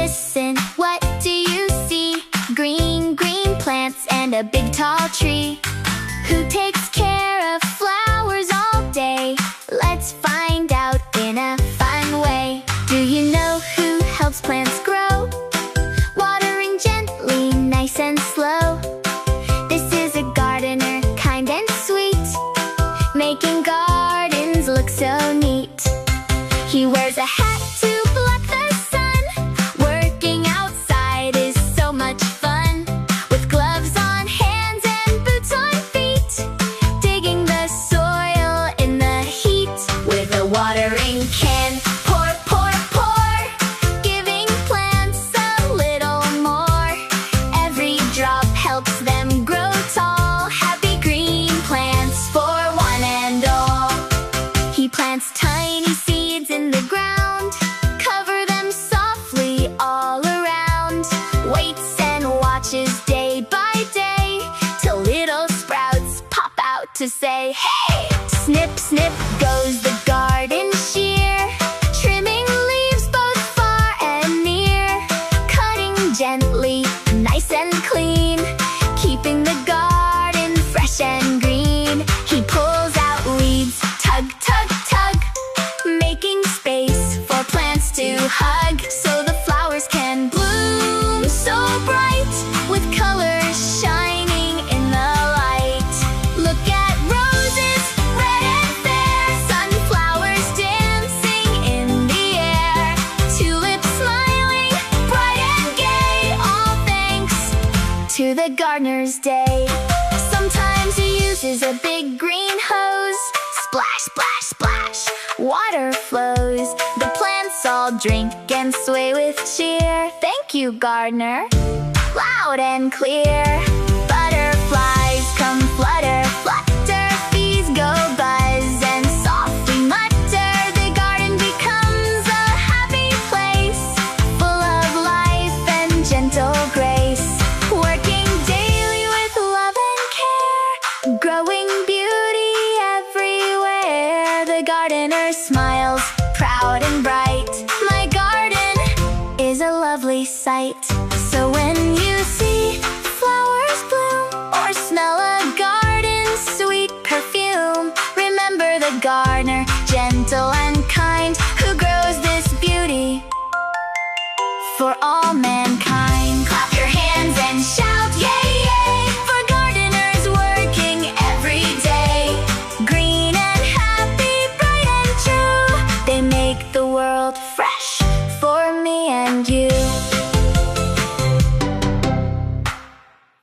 listen, what do you see? Green, green plants and a big tall tree. Who takes care of flowers all day? Let's find out in a fun way. Do you know who helps plants grow? Watering gently, nice and slow. This is a gardener, kind and sweet, making gardens look so neat. He wears a hat to block the sun. Working outside is so much fun. With gloves on hands and boots on feet, digging the soil in the heat. With a watering can, pour, pour, pour, giving plants a little more. Every drop helps them grow tall. Happy green plants for one and all. He plants tiny seeds in the ground, cover them softly all around. Waits and watches day by day, till little sprouts pop out to say, hey! Snip, snip goes the garden shear, trimming leaves both far and near. Cutting gently, nice and clean, keeping the garden fresh and green. He pulls out weeds, tug, tug, tug, making space for plants to hug, so the flowers can bloom so bright, with colors shining in the light. Look at roses, red and fair, sunflowers dancing in the air, tulips smiling, bright and gay, all thanks to the gardener's day. Sometimes he uses a big green hose. Splash, splash, splash, water flows. The plants all drink and sway with cheer. Thank you, gardener. Loud and clear. Butterflies come flutter, flutter. Bees go buzz and softly mutter. The garden becomes a happy place, full of life and gentle grace. Working daily with love and care, growing beauty everywhere. The gardener smiles, proud and bright. My garden is a lovely sight. So when you see flowers bloom or smell a garden's sweet perfume, remember the gardener, gentle and kind, who grows this beauty for all men.